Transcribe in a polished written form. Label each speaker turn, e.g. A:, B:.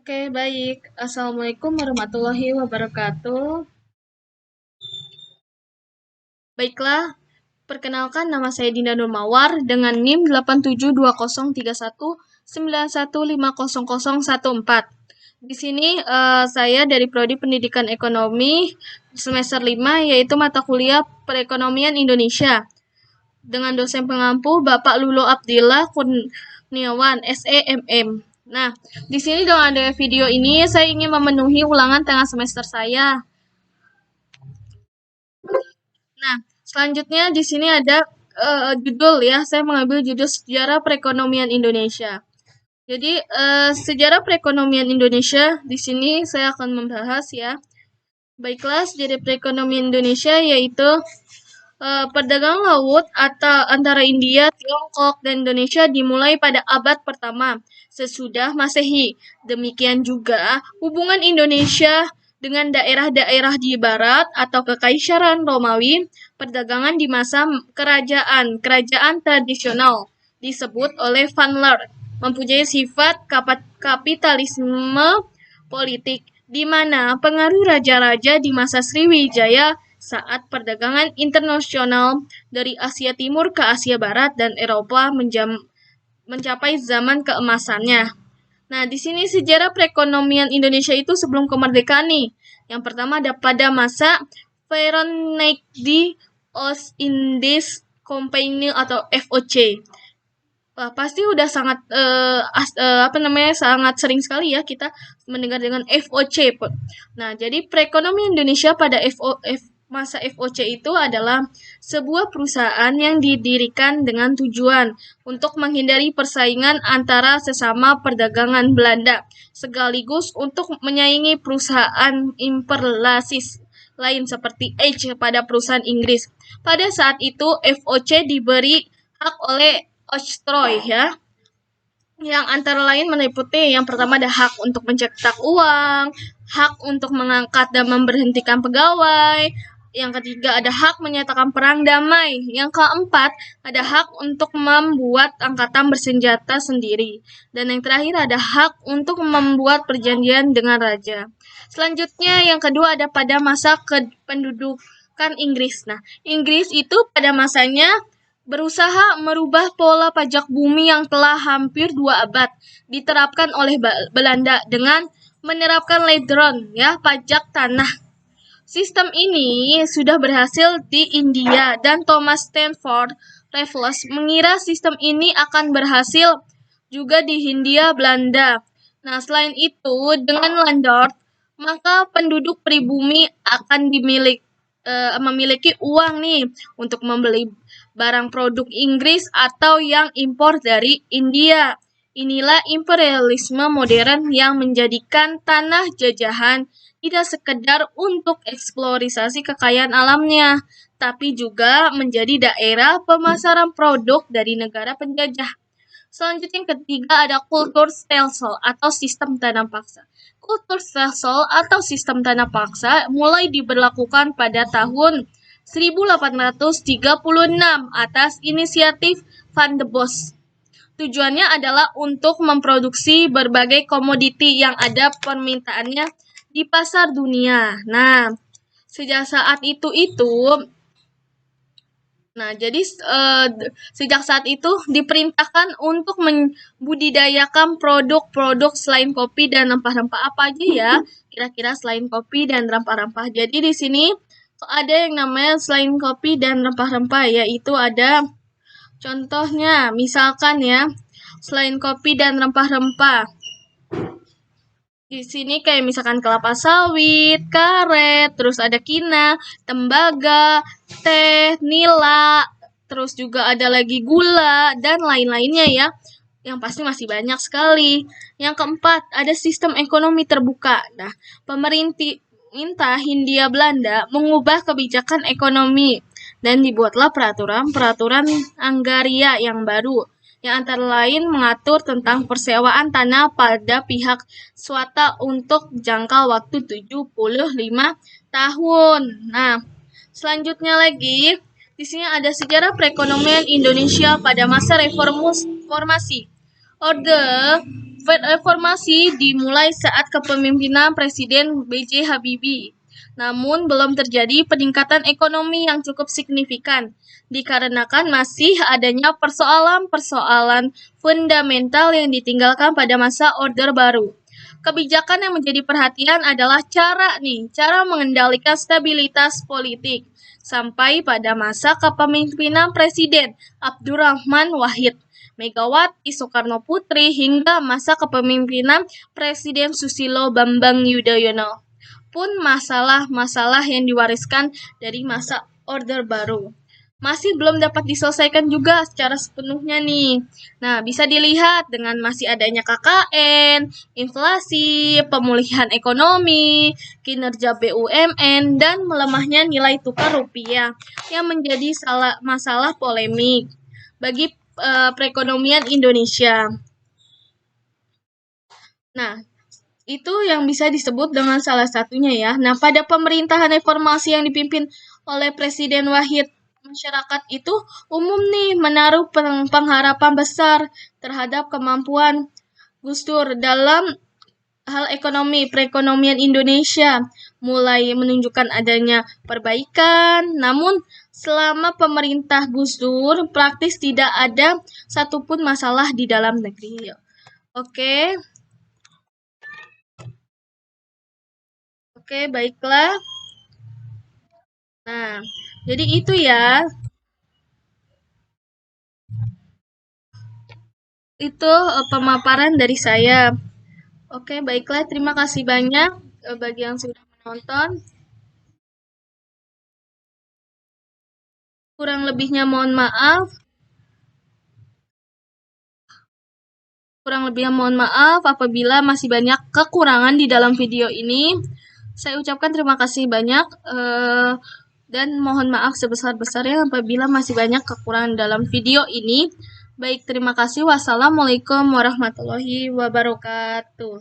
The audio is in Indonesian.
A: Oke, baik. Assalamualaikum warahmatullahi wabarakatuh. Baiklah, perkenalkan nama saya Dinda Nurmawar dengan NIM 87203191500014. Di sini saya dari Prodi Pendidikan Ekonomi semester 5 yaitu mata kuliah Perekonomian Indonesia dengan dosen pengampu Bapak Lulo Abdillah Kurniawan, SEMM. Nah, di sini dengan ada video ini saya ingin memenuhi ulangan tengah semester saya. Nah, selanjutnya di sini ada judul ya. Saya mengambil judul Sejarah Perekonomian Indonesia. Jadi sejarah perekonomian Indonesia di sini saya akan membahas ya. Baiklah, sejarah perekonomian Indonesia yaitu perdagangan laut atau antara India, Tiongkok, dan Indonesia dimulai pada abad pertama sesudah Masehi. Demikian juga hubungan Indonesia dengan daerah-daerah di barat atau Kekaisaran Romawi, perdagangan di masa kerajaan tradisional disebut oleh Van Laer mempunyai sifat kapitalisme politik di mana pengaruh raja-raja di masa Sriwijaya saat perdagangan internasional dari Asia Timur ke Asia Barat dan Eropa mencapai zaman keemasannya. Nah, di sini sejarah perekonomian Indonesia itu sebelum kemerdekaan nih. Yang pertama ada pada masa Verenigde Oost-Indies Company atau VOC. Pasti udah sangat sangat sering sekali ya kita mendengar dengan VOC. Nah, jadi perekonomian Indonesia pada masa VOC itu adalah sebuah perusahaan yang didirikan dengan tujuan untuk menghindari persaingan antara sesama perdagangan Belanda, sekaligus untuk menyaingi perusahaan imperialis lain seperti H pada perusahaan Inggris. Pada saat itu VOC diberi hak oleh Octroy ya, yang antara lain meliputi yang pertama ada hak untuk mencetak uang, hak untuk mengangkat dan memberhentikan pegawai, yang ketiga ada hak menyatakan perang damai, yang keempat ada hak untuk membuat angkatan bersenjata sendiri, dan yang terakhir ada hak untuk membuat perjanjian dengan raja. Selanjutnya yang kedua ada pada masa kependudukan Inggris. Nah, Inggris itu pada masanya berusaha merubah pola pajak bumi yang telah hampir 2 abad diterapkan oleh Belanda dengan menerapkan ledron ya, pajak tanah. Sistem ini sudah berhasil di India dan Thomas Stanford Raffles mengira sistem ini akan berhasil juga di Hindia Belanda. Nah, selain itu dengan landlord maka penduduk pribumi akan memiliki uang nih untuk membeli barang produk Inggris atau yang impor dari India. Inilah imperialisme modern yang menjadikan tanah jajahan tidak sekedar untuk eksploitasi kekayaan alamnya, tapi juga menjadi daerah pemasaran produk dari negara penjajah. Selanjutnya yang ketiga ada kultur stelsel atau sistem tanam paksa. Kultur stelsel atau sistem tanam paksa mulai diberlakukan pada tahun 1836 atas inisiatif Van de Bos. Tujuannya adalah untuk memproduksi berbagai komoditi yang ada permintaannya di pasar dunia. Nah, sejak saat itu sejak saat itu diperintahkan untuk membudidayakan produk-produk selain kopi dan rempah-rempah apa aja ya? Kira-kira selain kopi dan rempah-rempah. Jadi di sini ada yang namanya selain kopi dan rempah-rempah, yaitu ada contohnya, misalkan ya, selain kopi dan rempah-rempah. Di sini kayak misalkan kelapa sawit, karet, terus ada kina, tembaga, teh, nila, terus juga ada lagi gula, dan lain-lainnya ya. Yang pasti masih banyak sekali. Yang keempat, ada sistem ekonomi terbuka. Nah, pemerintah Hindia Belanda mengubah kebijakan ekonomi dan dibuatlah peraturan anggaria yang baru, yang antara lain mengatur tentang persewaan tanah pada pihak swasta untuk jangka waktu 75 tahun. Nah, selanjutnya lagi, di sini ada sejarah perekonomian Indonesia pada masa reformasi. Orde Reformasi dimulai saat kepemimpinan Presiden B.J. Habibie. Namun belum terjadi peningkatan ekonomi yang cukup signifikan, dikarenakan masih adanya persoalan-persoalan fundamental yang ditinggalkan pada masa Orde Baru. Kebijakan yang menjadi perhatian adalah cara mengendalikan stabilitas politik sampai pada masa kepemimpinan Presiden Abdurrahman Wahid, Megawati Soekarno Putri hingga masa kepemimpinan Presiden Susilo Bambang Yudhoyono pun masalah-masalah yang diwariskan dari masa Orde Baru masih belum dapat diselesaikan juga secara sepenuhnya nih. Nah, bisa dilihat dengan masih adanya KKN, inflasi, pemulihan ekonomi, kinerja BUMN, dan melemahnya nilai tukar rupiah yang menjadi masalah polemik bagi perekonomian Indonesia. Nah, itu yang bisa disebut dengan salah satunya ya. Nah, pada pemerintahan reformasi yang dipimpin oleh Presiden Wahid, masyarakat itu umum nih menaruh pengharapan besar terhadap kemampuan Gus Dur dalam hal perekonomian Indonesia, mulai menunjukkan adanya perbaikan. Namun, selama pemerintah Gus Dur, praktis tidak ada satupun masalah di dalam negeri. Oke, baiklah. Nah, jadi itu ya. Itu pemaparan dari saya. Oke, baiklah. Terima kasih banyak bagi yang sudah menonton. Kurang lebihnya mohon maaf. Apabila masih banyak kekurangan di dalam video ini. Saya ucapkan terima kasih banyak dan mohon maaf sebesar-besarnya apabila masih banyak kekurangan dalam video ini. Baik, terima kasih. Wassalamualaikum warahmatullahi wabarakatuh.